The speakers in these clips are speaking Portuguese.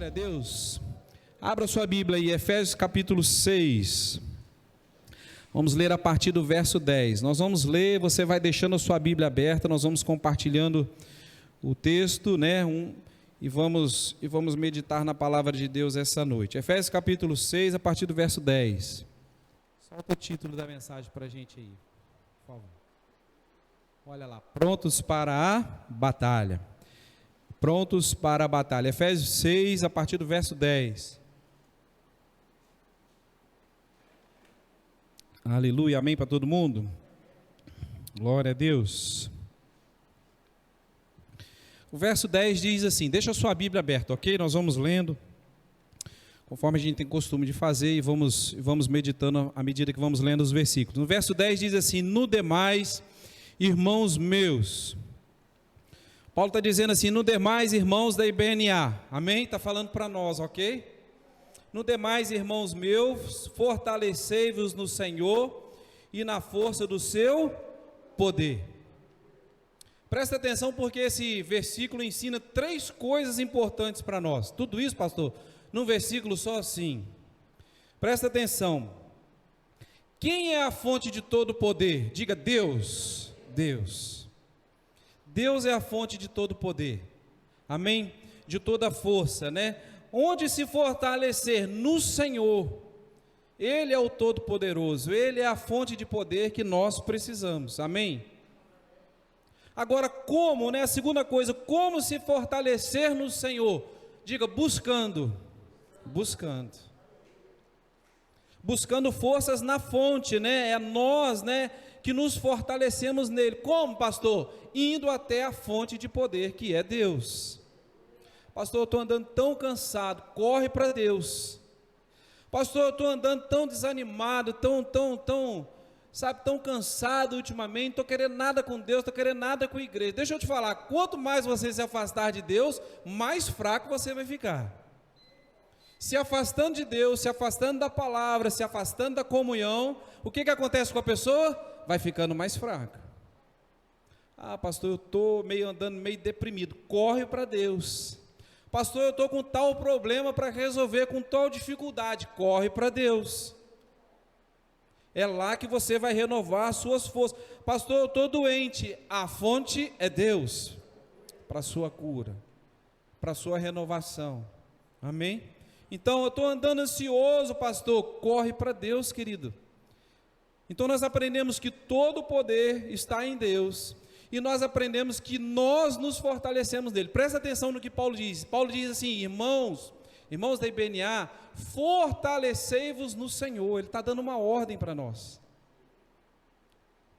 Glória a Deus. Abra sua Bíblia aí, Efésios capítulo 6. Vamos ler a partir do verso 10. Nós vamos ler, você vai deixando a sua Bíblia aberta, nós vamos compartilhando o texto, né? E vamos meditar na palavra de Deus essa noite. Efésios capítulo 6, a partir do verso 10. Solta o título da mensagem para a gente aí, por favor. Olha lá, prontos para a batalha. Prontos para a batalha. Efésios 6, a partir do verso 10. Aleluia, amém para todo mundo? Glória a Deus. O verso 10 diz assim, deixa a sua Bíblia aberta, ok? Nós vamos lendo, conforme a gente tem costume de fazer, e vamos meditando à medida que vamos lendo os versículos. No verso 10 diz assim, no demais, irmãos meus. Paulo está dizendo assim, no demais, irmãos da IBNA, amém? Está falando para nós, ok? No demais, irmãos meus, fortalecei-vos no Senhor e na força do seu poder. Presta atenção porque esse versículo ensina três coisas importantes para nós. Tudo isso, pastor, num versículo só assim. Presta atenção. Quem é a fonte de todo poder? Diga Deus. Deus. Deus é a fonte de todo poder. Amém? De toda força, né? Onde se fortalecer no Senhor, Ele é o Todo-Poderoso, Ele é a fonte de poder que nós precisamos, amém? Agora, como, né? A segunda coisa, como se fortalecer no Senhor? Diga, buscando forças na fonte, né? É nós, né, que nos fortalecemos nele. Como, pastor? Indo até a fonte de poder que é Deus. Pastor, eu estou andando tão cansado, corre para Deus. Pastor, eu estou andando tão desanimado, tão cansado ultimamente, não estou querendo nada com Deus, estou querendo nada com a igreja. Deixa eu te falar, quanto mais você se afastar de Deus, mais fraco você vai ficar. Se afastando de Deus, se afastando da palavra, se afastando da comunhão, o que acontece com a pessoa? Vai ficando mais fraca. Ah, pastor, eu estou andando meio deprimido, corre para Deus. Pastor, eu estou com tal problema para resolver, com tal dificuldade, corre para Deus. É lá que você vai renovar as suas forças. Pastor, eu estou doente, a fonte é Deus, para a sua cura, para a sua renovação, amém? Então, eu estou andando ansioso, pastor, corre para Deus, querido. Então, nós aprendemos que todo o poder está em Deus, e nós aprendemos que nós nos fortalecemos nele. Presta atenção no que Paulo diz. Paulo diz assim, irmãos da IBNA, fortalecei-vos no Senhor. Ele está dando uma ordem para nós.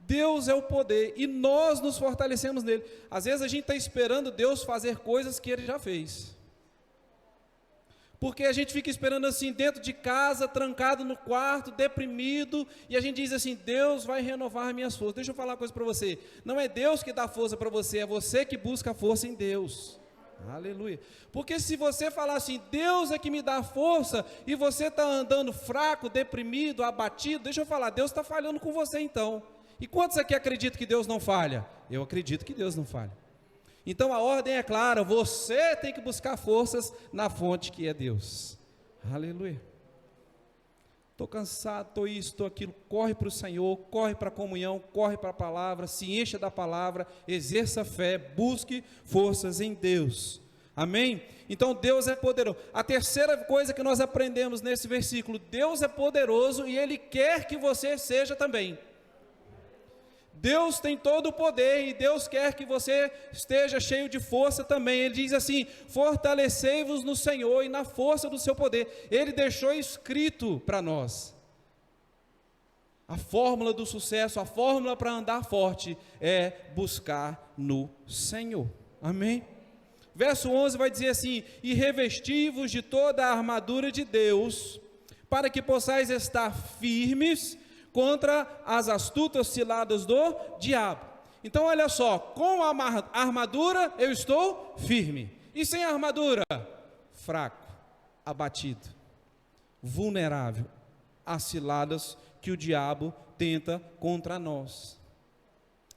Deus é o poder e nós nos fortalecemos nele. Às vezes a gente está esperando Deus fazer coisas que Ele já fez. Porque a gente fica esperando assim, dentro de casa, trancado no quarto, deprimido, e a gente diz assim, Deus vai renovar minhas forças. Deixa eu falar uma coisa para você, não é Deus que dá força para você, é você que busca força em Deus. Aleluia. Porque se você falar assim, Deus é que me dá força, e você está andando fraco, deprimido, abatido, deixa eu falar, Deus está falhando com você então. E quantos aqui acreditam que Deus não falha? Eu acredito que Deus não falha. Então a ordem é clara, você tem que buscar forças na fonte que é Deus. Aleluia. Estou cansado, estou isso, estou aquilo, corre para o Senhor, corre para a comunhão, corre para a palavra, se encha da palavra, exerça fé, busque forças em Deus. Amém? Então Deus é poderoso. A terceira coisa que nós aprendemos nesse versículo, Deus é poderoso e Ele quer que você seja também. Deus tem todo o poder e Deus quer que você esteja cheio de força também. Ele diz assim, fortalecei-vos no Senhor e na força do seu poder. Ele deixou escrito para nós. A fórmula do sucesso, a fórmula para andar forte é buscar no Senhor. Amém? Verso 11 vai dizer assim, e revesti-vos de toda a armadura de Deus, para que possais estar firmes contra as astutas ciladas do diabo. Então olha só, com a armadura eu estou firme, e sem a armadura, fraco, abatido, vulnerável às ciladas que o diabo tenta contra nós.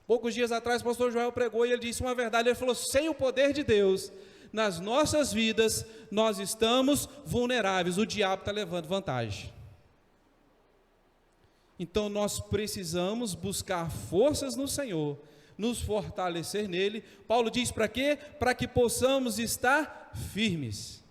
Poucos dias atrás o pastor Joel pregou e ele disse uma verdade, ele falou, sem o poder de Deus, nas nossas vidas, nós estamos vulneráveis, o diabo está levando vantagem. Então nós precisamos buscar forças no Senhor, nos fortalecer nele. Paulo diz para quê? Para que possamos estar firmes.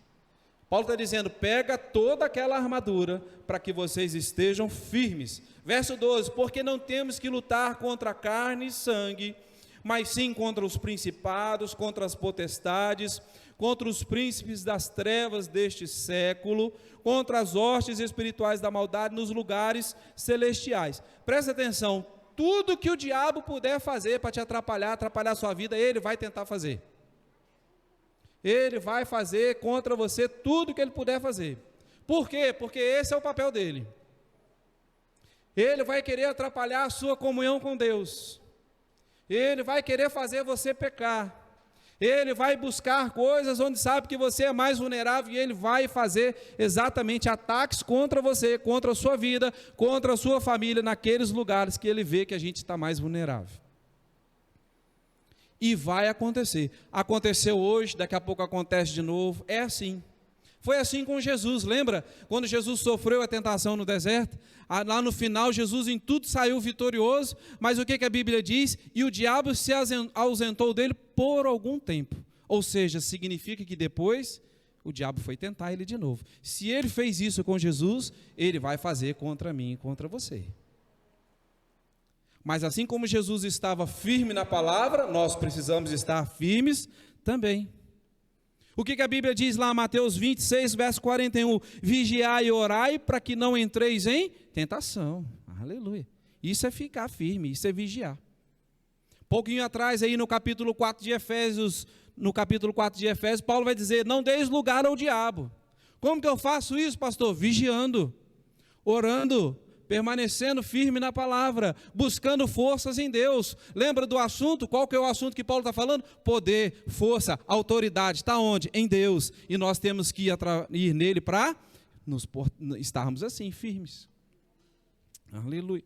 Paulo está dizendo, pega toda aquela armadura para que vocês estejam firmes. Verso 12, porque não temos que lutar contra carne e sangue, mas sim contra os principados, contra as potestades, contra os príncipes das trevas deste século, contra as hostes espirituais da maldade nos lugares celestiais. Presta atenção, tudo que o diabo puder fazer para te atrapalhar a sua vida, ele vai tentar fazer. Ele vai fazer contra você tudo que ele puder fazer. Por quê? Porque esse é o papel dele. Ele vai querer atrapalhar a sua comunhão com Deus. Ele vai querer fazer você pecar. Ele vai buscar coisas onde sabe que você é mais vulnerável e ele vai fazer exatamente ataques contra você, contra a sua vida, contra a sua família, naqueles lugares que ele vê que a gente está mais vulnerável. E vai acontecer. Aconteceu hoje, daqui a pouco acontece de novo. É assim. Foi assim com Jesus, lembra? Quando Jesus sofreu a tentação no deserto, lá no final Jesus em tudo saiu vitorioso, mas o que a Bíblia diz? E o diabo se ausentou dele por algum tempo. Ou seja, significa que depois o diabo foi tentar ele de novo. Se ele fez isso com Jesus, ele vai fazer contra mim e contra você. Mas assim como Jesus estava firme na palavra, nós precisamos estar firmes também. O que a Bíblia diz lá em Mateus 26, verso 41? Vigiai e orai para que não entreis em tentação. Aleluia. Isso é ficar firme, isso é vigiar. Pouquinho atrás aí no capítulo 4 de Efésios, Paulo vai dizer, não deis lugar ao diabo. Como que eu faço isso, pastor? Vigiando, orando, permanecendo firme na palavra, buscando forças em Deus. Lembra do assunto? Qual que é o assunto que Paulo está falando? Poder, força, autoridade. Está onde? Em Deus. E nós temos que ir nele para estarmos assim, firmes. Aleluia.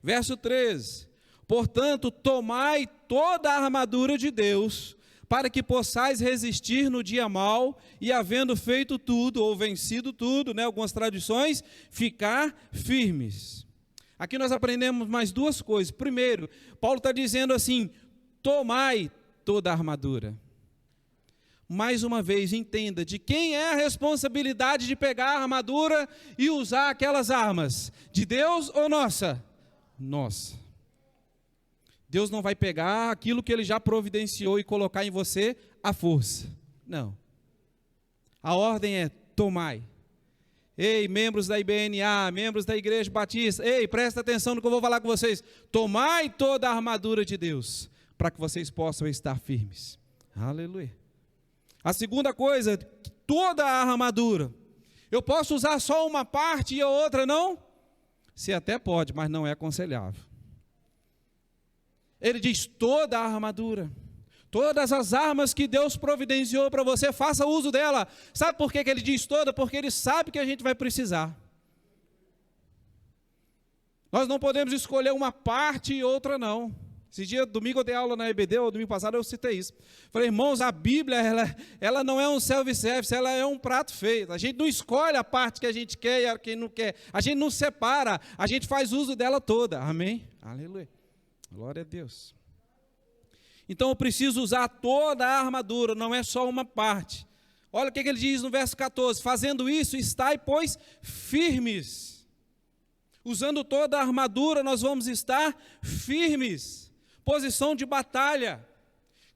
Verso 13. Portanto, tomai toda a armadura de Deus, para que possais resistir no dia mau, e havendo feito tudo, ou vencido tudo, algumas traduções, ficar firmes. Aqui nós aprendemos mais duas coisas. Primeiro, Paulo está dizendo assim, tomai toda a armadura. Mais uma vez, entenda, de quem é a responsabilidade de pegar a armadura e usar aquelas armas? De Deus ou nossa? Nossa. Deus não vai pegar aquilo que Ele já providenciou e colocar em você à força. Não. A ordem é tomai. Ei, membros da IBNA, membros da Igreja Batista, ei, presta atenção no que eu vou falar com vocês. Tomai toda a armadura de Deus, para que vocês possam estar firmes. Aleluia. A segunda coisa, toda a armadura. Eu posso usar só uma parte e a outra não? Você até pode, mas não é aconselhável. Ele diz toda a armadura, todas as armas que Deus providenciou para você, faça uso dela. Sabe por que ele diz toda? Porque Ele sabe que a gente vai precisar. Nós não podemos escolher uma parte e outra não. Esse dia, domingo eu dei aula na EBD, ou domingo passado eu citei isso. Falei, irmãos, a Bíblia, ela não é um self-service, ela é um prato feito. A gente não escolhe a parte que a gente quer e a que não quer. A gente não separa, a gente faz uso dela toda. Amém? Aleluia. Glória a Deus. Então eu preciso usar toda a armadura, não é só uma parte. Olha o que ele diz no verso 14, fazendo isso, estai, pois, firmes. Usando toda a armadura, nós vamos estar firmes. Posição de batalha.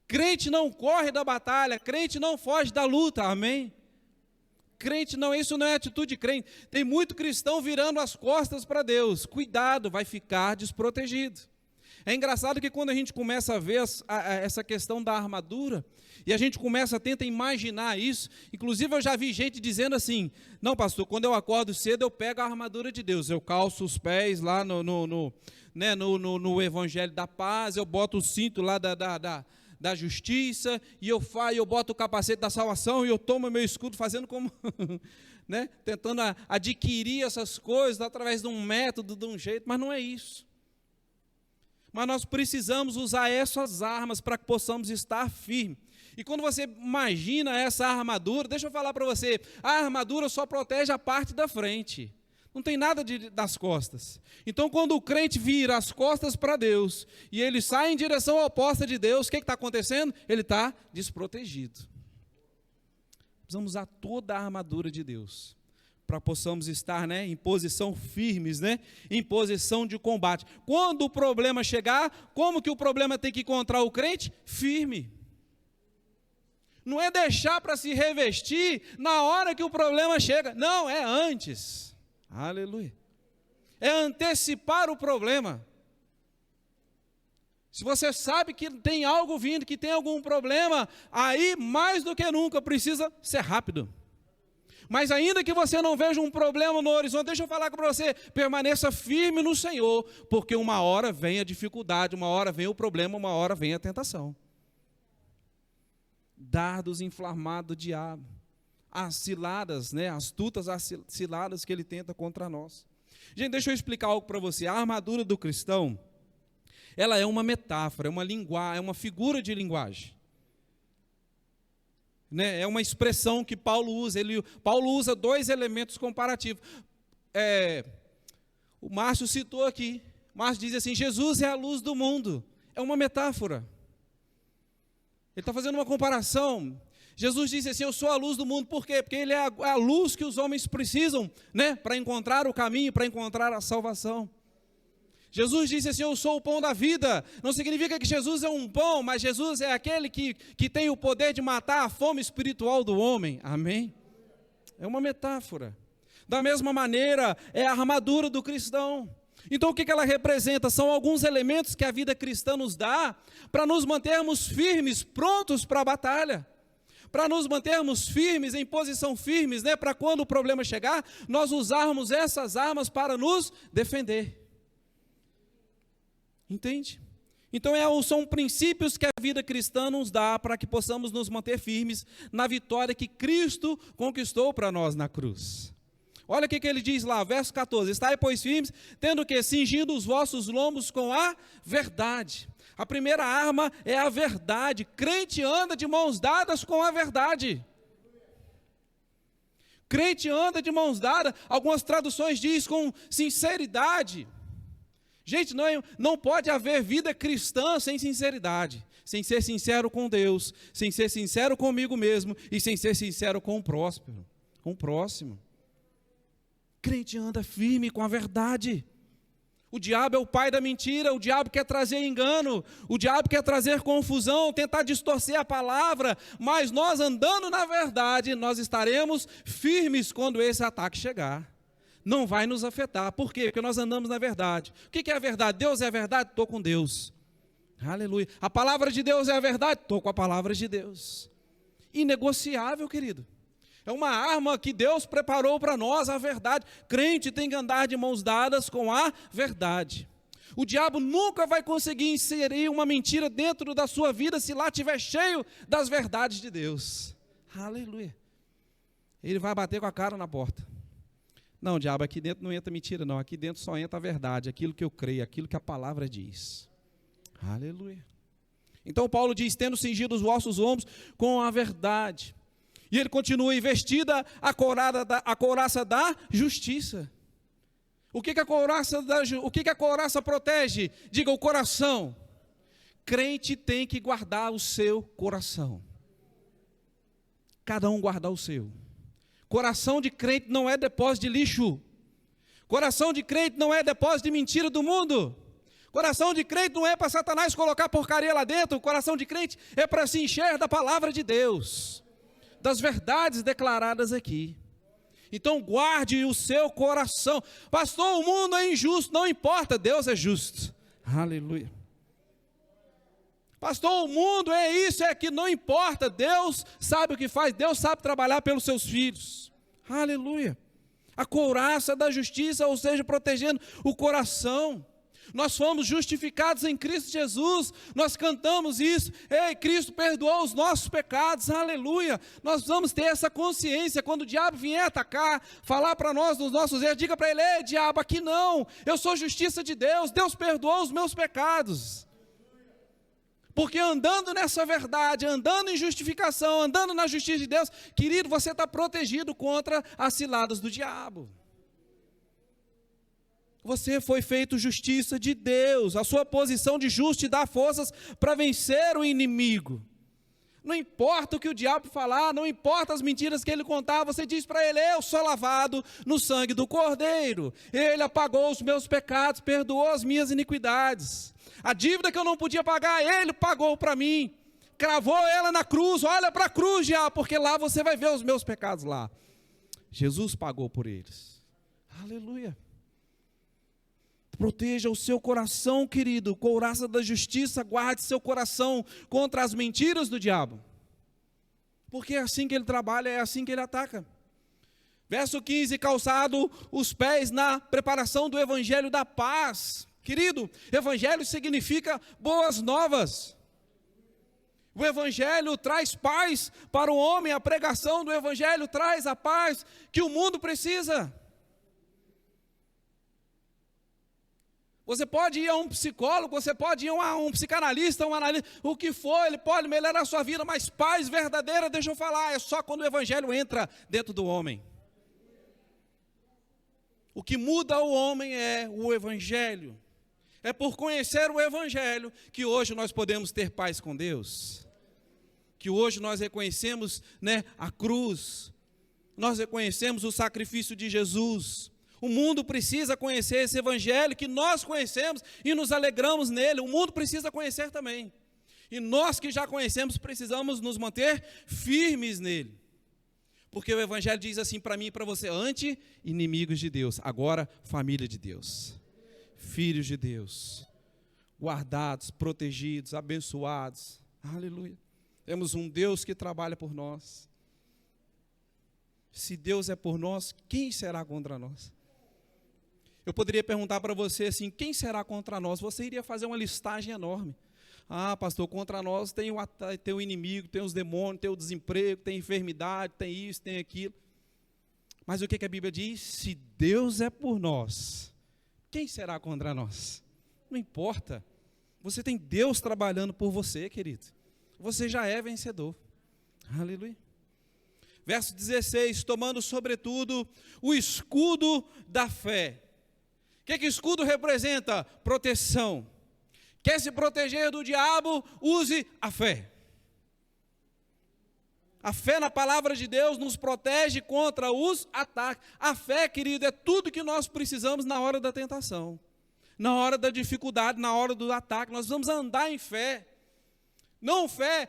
Crente não corre da batalha, crente não foge da luta, amém? Crente não, isso não é atitude de crente. Tem muito cristão virando as costas para Deus. Cuidado, vai ficar desprotegido. É engraçado que quando a gente começa a ver essa questão da armadura, e a gente começa a tentar imaginar isso, inclusive eu já vi gente dizendo assim, não pastor, quando eu acordo cedo eu pego a armadura de Deus, eu calço os pés lá no Evangelho da Paz, eu boto o cinto lá da justiça, e eu boto o capacete da salvação, e eu tomo meu escudo fazendo como, tentando adquirir essas coisas através de um método, de um jeito, mas não é isso. mas nós precisamos usar essas armas para que possamos estar firmes. E quando você imagina essa armadura, deixa eu falar para você, a armadura só protege a parte da frente, não tem nada das costas. Então, quando o crente vira as costas para Deus, e ele sai em direção oposta de Deus, o que está acontecendo? Ele está desprotegido. Precisamos usar toda a armadura de Deus, para possamos estar, em posição firmes, em posição de combate. Quando o problema chegar, como que o problema tem que encontrar o crente? Firme. Não é deixar para se revestir na hora que o problema chega. Não, é antes. Aleluia. É antecipar o problema. Se você sabe que tem algo vindo, que tem algum problema, aí mais do que nunca precisa ser rápido. Mas ainda que você não veja um problema no horizonte, deixa eu falar para você, permaneça firme no Senhor, porque uma hora vem a dificuldade, uma hora vem o problema, uma hora vem a tentação. Dardos inflamados do diabo, as ciladas, astutas as ciladas que ele tenta contra nós. Gente, deixa eu explicar algo para você. A armadura do cristão, ela é uma metáfora, é uma linguagem, é uma figura de linguagem. É uma expressão que Paulo usa. Paulo usa dois elementos comparativos. O Márcio citou aqui. Márcio diz assim: Jesus é a luz do mundo. É uma metáfora. Ele está fazendo uma comparação. Jesus disse assim: eu sou a luz do mundo. Por quê? Porque ele é a luz que os homens precisam, para encontrar o caminho, para encontrar a salvação. Jesus disse assim: eu sou o pão da vida. Não significa que Jesus é um pão, mas Jesus é aquele que tem o poder de matar a fome espiritual do homem. Amém? É uma metáfora. Da mesma maneira, é a armadura do cristão. Então, o que ela representa? São alguns elementos que a vida cristã nos dá para nos mantermos firmes, prontos para a batalha. Para nos mantermos firmes, em posição firmes, para quando o problema chegar, nós usarmos essas armas para nos defender. Entende? Então são princípios que a vida cristã nos dá para que possamos nos manter firmes na vitória que Cristo conquistou para nós na cruz. Olha o que ele diz lá, verso 14: estai, pois, firmes, tendo que cingido os vossos lombos com a verdade. A primeira arma é a verdade. Crente anda de mãos dadas com a verdade. Crente anda de mãos dadas, algumas traduções diz com sinceridade. Gente, não pode haver vida cristã sem sinceridade, sem ser sincero com Deus, sem ser sincero comigo mesmo e sem ser sincero com o próximo. Crente anda firme com a verdade. O diabo é o pai da mentira, o diabo quer trazer engano, o diabo quer trazer confusão, tentar distorcer a palavra, mas nós andando na verdade, nós estaremos firmes quando esse ataque chegar. Não vai nos afetar. Por quê? Porque nós andamos na verdade. O que é a verdade? Deus é a verdade? Estou com Deus. Aleluia. A palavra de Deus é a verdade? Estou com a palavra de Deus. Inegociável, querido. É uma arma que Deus preparou para nós, a verdade. Crente tem que andar de mãos dadas com a verdade. O diabo nunca vai conseguir inserir uma mentira dentro da sua vida se lá estiver cheio das verdades de Deus. Aleluia. Ele vai bater com a cara na porta. Não, diabo, aqui dentro não entra mentira, não. Aqui dentro só entra a verdade, aquilo que eu creio, aquilo que a palavra diz. Aleluia. Então Paulo diz: tendo cingido os vossos ombros com a verdade. E ele continua: e vestida a couraça da justiça. O que a couraça protege? Diga: o coração. Crente tem que guardar o seu coração. Cada um guardar o seu. Coração de crente não é depósito de lixo. Coração de crente não é depósito de mentira do mundo. Coração de crente não é para Satanás colocar porcaria lá dentro. Coração de crente é para se encher da palavra de Deus, das verdades declaradas aqui. Então guarde o seu coração. Pastor, o mundo é injusto. Não importa, Deus é justo. Aleluia. Pastor, o mundo é isso, é aquilo, não importa, Deus sabe o que faz, Deus sabe trabalhar pelos seus filhos. Aleluia. A couraça da justiça, ou seja, protegendo o coração. Nós fomos justificados em Cristo Jesus, nós cantamos isso, ei, Cristo perdoou os nossos pecados, aleluia. Nós vamos ter essa consciência, quando o diabo vier atacar, falar para nós dos nossos erros, diga para ele, ei diabo, aqui não, eu sou justiça de Deus, Deus perdoou os meus pecados. Porque andando nessa verdade, andando em justificação, andando na justiça de Deus, querido, você está protegido contra as ciladas do diabo. Você foi feito justiça de Deus, a sua posição de justo te dá forças para vencer o inimigo. Não importa o que o diabo falar, não importa as mentiras que ele contar, você diz para ele, eu sou lavado no sangue do Cordeiro, ele apagou os meus pecados, perdoou as minhas iniquidades, a dívida que eu não podia pagar, ele pagou para mim, cravou ela na cruz, olha para a cruz, diabo, porque lá você vai ver os meus pecados lá. Jesus pagou por eles, aleluia. Proteja o seu coração, querido, couraça da justiça, guarde seu coração contra as mentiras do diabo. Porque é assim que ele trabalha, é assim que ele ataca. Verso 15, calçado os pés na preparação do evangelho da paz. Querido, evangelho significa boas novas. O evangelho traz paz para o homem, a pregação do evangelho traz a paz que o mundo precisa. Você pode ir a um psicólogo, você pode ir a um psicanalista, um analista, o que for, ele pode melhorar a sua vida, mas paz verdadeira, deixa eu falar, é só quando o evangelho entra dentro do homem. O que muda o homem é o evangelho. É por conhecer o evangelho que hoje nós podemos ter paz com Deus. Que hoje nós reconhecemos, a cruz, nós reconhecemos o sacrifício de Jesus. O mundo precisa conhecer esse evangelho que nós conhecemos e nos alegramos nele. O mundo precisa conhecer também. E nós que já conhecemos precisamos nos manter firmes nele. Porque o evangelho diz assim para mim e para você, antes inimigos de Deus, agora família de Deus. Filhos de Deus. Guardados, protegidos, abençoados. Aleluia. Temos um Deus que trabalha por nós. Se Deus é por nós, quem será contra nós? Eu poderia perguntar para você assim, quem será contra nós? Você iria fazer uma listagem enorme. Ah, pastor, contra nós tem o inimigo, tem os demônios, tem o desemprego, tem enfermidade, tem isso, tem aquilo. Mas o que a Bíblia diz? Se Deus é por nós, quem será contra nós? Não importa. Você tem Deus trabalhando por você, querido. Você já é vencedor. Aleluia. Verso 16, tomando sobretudo o escudo da fé. O que escudo representa? Proteção. Quer se proteger do diabo? Use a fé. A fé na palavra de Deus nos protege contra os ataques. A fé, querido, é tudo que nós precisamos na hora da tentação. Na hora da dificuldade, na hora do ataque. Nós vamos andar em fé. Não fé,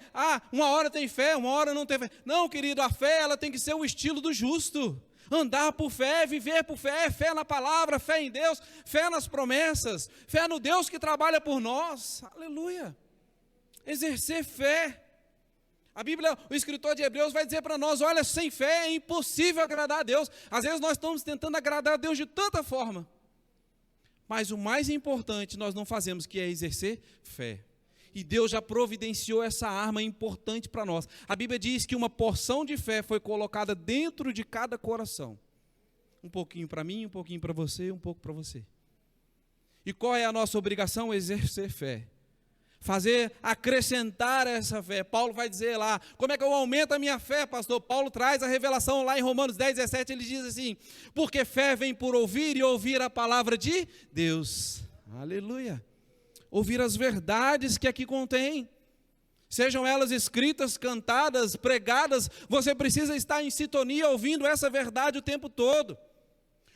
uma hora tem fé, uma hora não tem fé. Não, querido, a fé ela tem que ser o estilo do justo. Andar por fé, viver por fé, fé na palavra, fé em Deus, fé nas promessas, fé no Deus que trabalha por nós. Aleluia. Exercer fé. A Bíblia, o escritor de Hebreus vai dizer para nós, olha, sem fé é impossível agradar a Deus. Às vezes nós estamos tentando agradar a Deus de tanta forma. Mas o mais importante nós não fazemos, que é exercer fé. E Deus já providenciou essa arma importante para nós. A Bíblia diz que uma porção de fé foi colocada dentro de cada coração. Um pouquinho para mim, um pouquinho para você, um pouco para você. E qual é a nossa obrigação? Exercer fé. Fazer, acrescentar essa fé. Paulo vai dizer lá, como é que eu aumento a minha fé, pastor? Paulo traz a revelação lá em Romanos 10, 17, ele diz assim, porque fé vem por ouvir e ouvir a palavra de Deus. Aleluia. Ouvir as verdades que aqui contém, sejam elas escritas, cantadas, pregadas, você precisa estar em sintonia ouvindo essa verdade o tempo todo.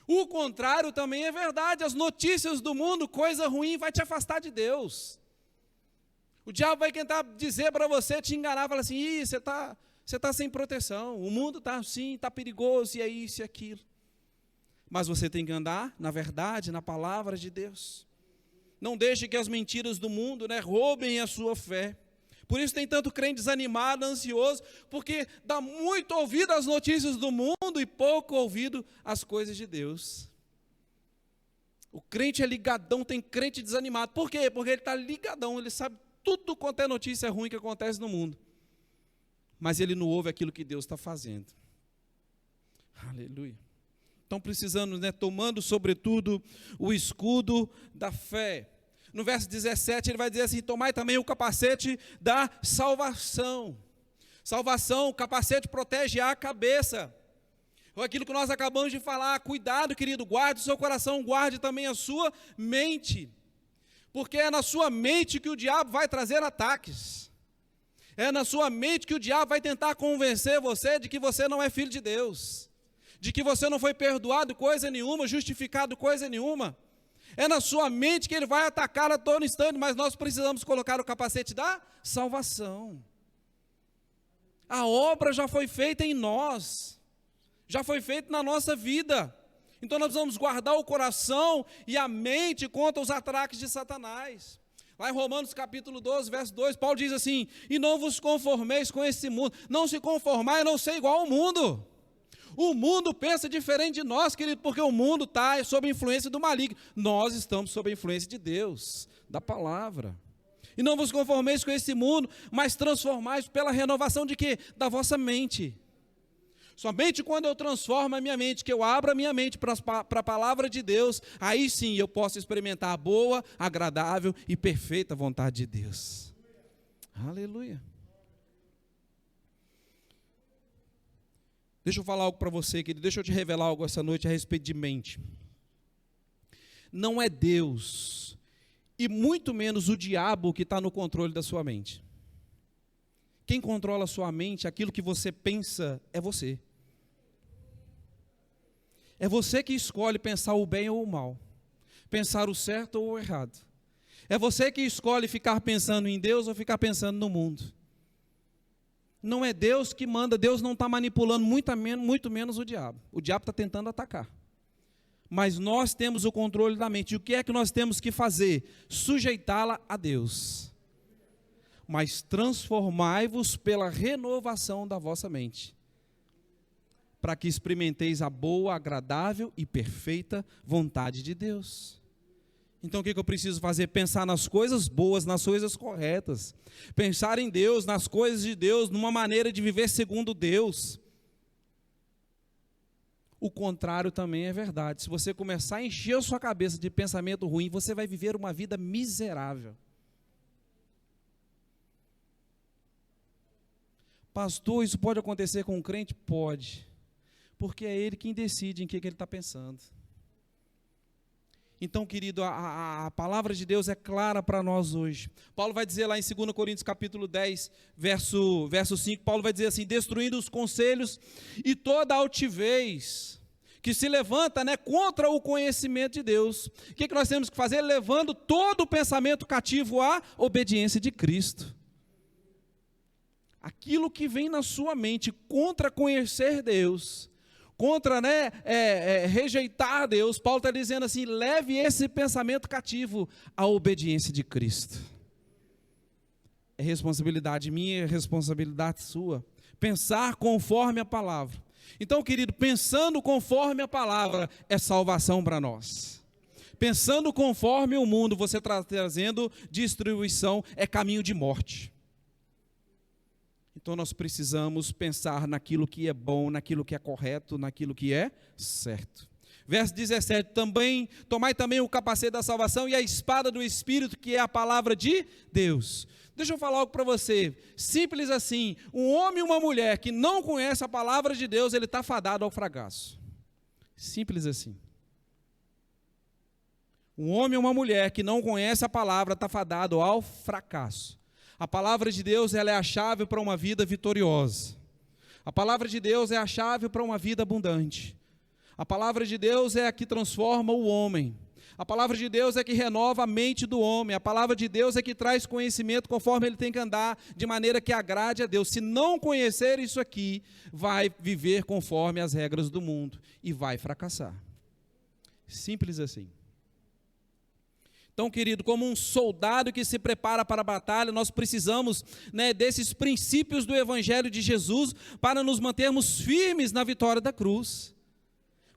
O contrário também é verdade, as notícias do mundo, coisa ruim, vai te afastar de Deus. O diabo vai tentar dizer para você, te enganar, falar assim, você está sem proteção, o mundo está assim, está perigoso, e é isso e aquilo. Mas você tem que andar na verdade, na palavra de Deus. Não deixe que as mentiras do mundo roubem a sua fé. Por isso tem tanto crente desanimado, ansioso, porque dá muito ouvido às notícias do mundo e pouco ouvido às coisas de Deus. O crente é ligadão, tem crente desanimado. Por quê? Porque ele está ligadão, ele sabe tudo quanto é notícia ruim que acontece no mundo. Mas ele não ouve aquilo que Deus está fazendo. Aleluia. Então precisamos, tomando sobretudo o escudo da fé. No verso 17 ele vai dizer assim, tomai também o capacete da salvação. Salvação, o capacete protege a cabeça. Ou aquilo que nós acabamos de falar, cuidado querido, guarde o seu coração, guarde também a sua mente. Porque é na sua mente que o diabo vai trazer ataques. É na sua mente que o diabo vai tentar convencer você de que você não é filho de Deus. De que você não foi perdoado coisa nenhuma, justificado coisa nenhuma. É na sua mente que ele vai atacar a todo instante, mas nós precisamos colocar o capacete da salvação. A obra já foi feita em nós, já foi feita na nossa vida. Então nós vamos guardar o coração e a mente contra os ataques de Satanás. Lá em Romanos capítulo 12, verso 2, Paulo diz assim, e não vos conformeis com esse mundo, não se conformai, não ser igual ao mundo. O mundo pensa diferente de nós, querido, porque o mundo está sob a influência do maligno. Nós estamos sob a influência de Deus, da palavra. E não vos conformeis com esse mundo, mas transformais pela renovação de quê? Da vossa mente. Somente quando eu transformo a minha mente, que eu abro a minha mente para a palavra de Deus, aí sim eu posso experimentar a boa, agradável e perfeita vontade de Deus. Aleluia. Deixa eu falar algo para você, querido, deixa eu te revelar algo essa noite a respeito de mente. Não é Deus, e muito menos o diabo que está no controle da sua mente. Quem controla a sua mente, aquilo que você pensa, é você. É você que escolhe pensar o bem ou o mal, pensar o certo ou o errado. É você que escolhe ficar pensando em Deus ou ficar pensando no mundo. Não é Deus que manda, Deus não está manipulando, muito menos o diabo. O diabo está tentando atacar. Mas nós temos o controle da mente. E o que é que nós temos que fazer? Sujeitá-la a Deus. Mas transformai-vos pela renovação da vossa mente, para que experimenteis a boa, agradável e perfeita vontade de Deus. Então o que eu preciso fazer? Pensar nas coisas boas, nas coisas corretas. Pensar em Deus, nas coisas de Deus, numa maneira de viver segundo Deus. O contrário também é verdade. Se você começar a encher a sua cabeça de pensamento ruim, você vai viver uma vida miserável. Pastor, isso pode acontecer com um crente? Pode. Porque é ele quem decide em que ele está pensando. Então, querido, a palavra de Deus é clara para nós hoje. Paulo vai dizer lá em 2 Coríntios capítulo 10, verso 5, Paulo vai dizer assim, destruindo os conselhos e toda a altivez que se levanta contra o conhecimento de Deus. O que nós temos que fazer? Levando todo o pensamento cativo à obediência de Cristo. Aquilo que vem na sua mente contra conhecer Deus, contra rejeitar Deus, Paulo está dizendo assim, leve esse pensamento cativo à obediência de Cristo. É responsabilidade minha, é responsabilidade sua, pensar conforme a palavra. Então, querido, pensando conforme a palavra é salvação para nós. Pensando conforme o mundo, você está trazendo destruição, é caminho de morte. Então nós precisamos pensar naquilo que é bom, naquilo que é correto, naquilo que é certo. Verso 17, tomai também o capacete da salvação e a espada do Espírito, que é a palavra de Deus. Deixa eu falar algo para você, simples assim, um homem e uma mulher que não conhece a palavra de Deus, ele está fadado ao fracasso. Simples assim. Um homem e uma mulher que não conhece a palavra está fadado ao fracasso. A palavra de Deus, ela é a chave para uma vida vitoriosa. A palavra de Deus é a chave para uma vida abundante. A palavra de Deus é a que transforma o homem. A palavra de Deus é que renova a mente do homem. A palavra de Deus é que traz conhecimento conforme ele tem que andar, de maneira que agrade a Deus. Se não conhecer isso aqui, vai viver conforme as regras do mundo e vai fracassar. Simples assim. Então, querido, como um soldado que se prepara para a batalha, nós precisamos desses princípios do Evangelho de Jesus para nos mantermos firmes na vitória da cruz.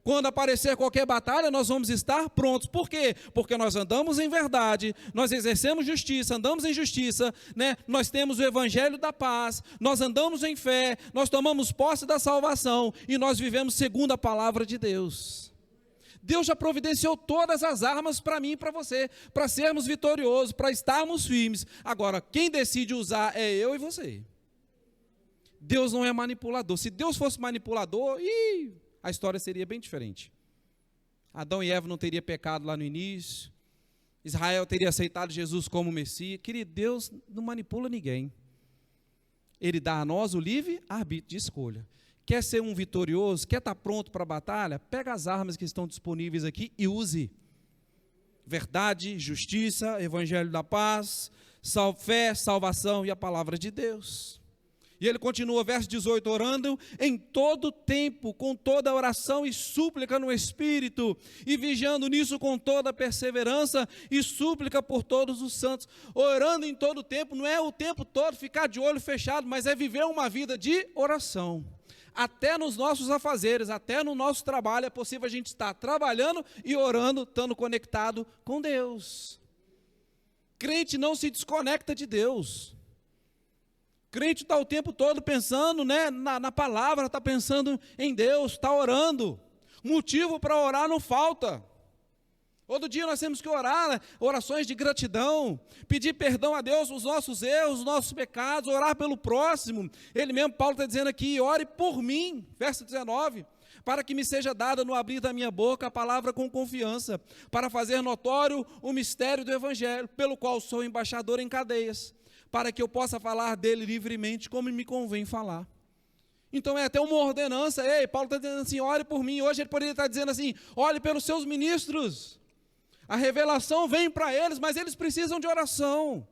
Quando aparecer qualquer batalha, nós vamos estar prontos. Por quê? Porque nós andamos em verdade, nós exercemos justiça, andamos em justiça, né? Nós temos o evangelho da paz, nós andamos em fé, nós tomamos posse da salvação e nós vivemos segundo a palavra de Deus. Deus já providenciou todas as armas para mim e para você, para sermos vitoriosos, para estarmos firmes. Agora, quem decide usar é eu e você. Deus não é manipulador. Se Deus fosse manipulador, a história seria bem diferente. Adão e Eva não teriam pecado lá no início. Israel teria aceitado Jesus como Messias. Querido, Deus não manipula ninguém. Ele dá a nós o livre arbítrio de escolha. Quer ser um vitorioso? Quer estar pronto para a batalha? Pega as armas que estão disponíveis aqui e use. Verdade, justiça, evangelho da paz, fé, salvação e a palavra de Deus. E ele continua, verso 18, orando em todo tempo, com toda oração e súplica no Espírito, e vigiando nisso com toda perseverança e súplica por todos os santos. Orando em todo tempo, não é o tempo todo ficar de olho fechado, mas é viver uma vida de oração. Até nos nossos afazeres, até no nosso trabalho, é possível a gente estar trabalhando e orando, estando conectado com Deus. Crente não se desconecta de Deus. Crente está o tempo todo pensando, né, na palavra, está pensando em Deus, está orando. Motivo para orar não falta. Todo dia nós temos que orar, né? Orações de gratidão, pedir perdão a Deus os nossos erros, os nossos pecados, orar pelo próximo. Ele mesmo, Paulo está dizendo aqui, ore por mim, verso 19, para que me seja dada no abrir da minha boca a palavra com confiança, para fazer notório o mistério do Evangelho, pelo qual sou embaixador em cadeias, para que eu possa falar dele livremente, como me convém falar. Então é até uma ordenança. Ei, Paulo está dizendo assim, ore por mim. Hoje ele poderia estar dizendo assim, ore pelos seus ministros. A revelação vem para eles, mas eles precisam de oração.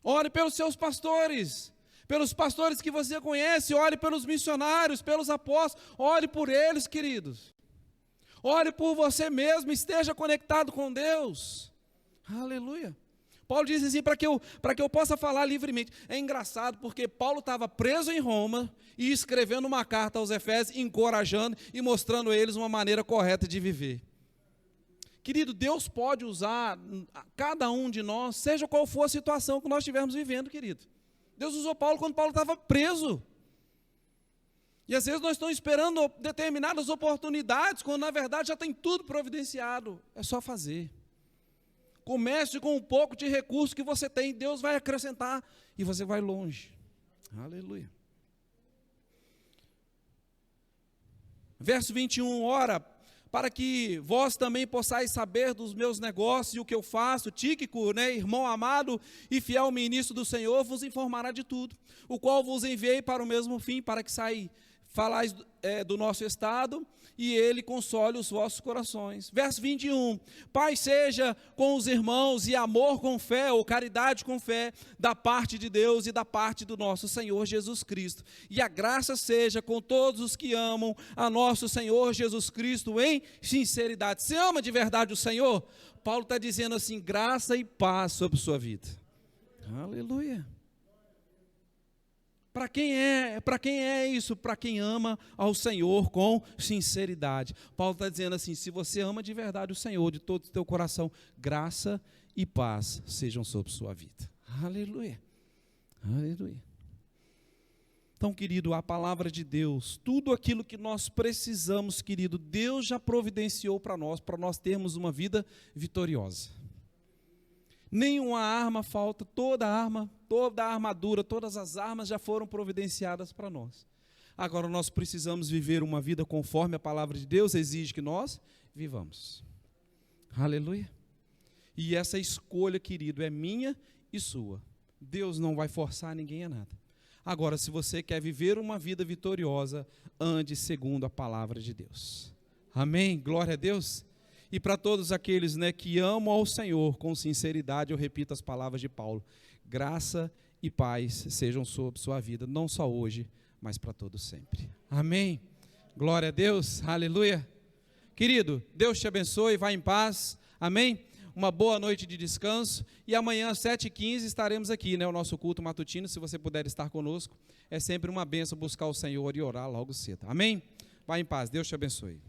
Ore pelos seus pastores, pelos pastores que você conhece, ore pelos missionários, pelos apóstolos, ore por eles, queridos. Ore por você mesmo, esteja conectado com Deus. Aleluia. Paulo diz assim, para que eu possa falar livremente. É engraçado, porque Paulo estava preso em Roma e escrevendo uma carta aos Efésios, encorajando e mostrando a eles uma maneira correta de viver. Querido, Deus pode usar cada um de nós, seja qual for a situação que nós estivermos vivendo, querido. Deus usou Paulo quando Paulo estava preso. E às vezes nós estamos esperando determinadas oportunidades, quando na verdade já tem tudo providenciado. É só fazer. Comece com um pouco de recurso que você tem, Deus vai acrescentar e você vai longe. Aleluia. Verso 21, ora, para que vós também possais saber dos meus negócios e o que eu faço. Tíquico, né, irmão amado e fiel ministro do Senhor, vos informará de tudo, o qual vos enviei para o mesmo fim, para que falais do nosso estado, e ele console os vossos corações. Verso 21, paz seja com os irmãos, e amor com fé, ou caridade com fé, da parte de Deus e da parte do nosso Senhor Jesus Cristo. E a graça seja com todos os que amam a nosso Senhor Jesus Cristo em sinceridade. Você ama de verdade o Senhor? Paulo está dizendo assim, graça e paz sobre sua vida. Aleluia. Para quem é isso? Para quem ama ao Senhor com sinceridade. Paulo está dizendo assim, se você ama de verdade o Senhor, de todo o teu coração, graça e paz sejam sobre sua vida. Aleluia. Aleluia. Então, querido, a palavra de Deus, tudo aquilo que nós precisamos, querido, Deus já providenciou para nós termos uma vida vitoriosa. Nenhuma arma falta, toda a armadura, todas as armas já foram providenciadas para nós. Agora nós precisamos viver uma vida conforme a palavra de Deus exige que nós vivamos. Aleluia. E essa escolha, querido, é minha e sua. Deus não vai forçar ninguém a nada. Agora, se você quer viver uma vida vitoriosa, ande segundo a palavra de Deus. Amém? Glória a Deus. E para todos aqueles, né, que amam ao Senhor com sinceridade, eu repito as palavras de Paulo, graça e paz sejam sobre sua vida, não só hoje, mas para todos sempre. Amém? Glória a Deus, aleluia. Querido, Deus te abençoe, vá em paz, amém? Uma boa noite de descanso, e amanhã às 7h15 estaremos aqui, né, o nosso culto matutino, se você puder estar conosco, é sempre uma bênção buscar o Senhor e orar logo cedo, amém? Vá em paz, Deus te abençoe.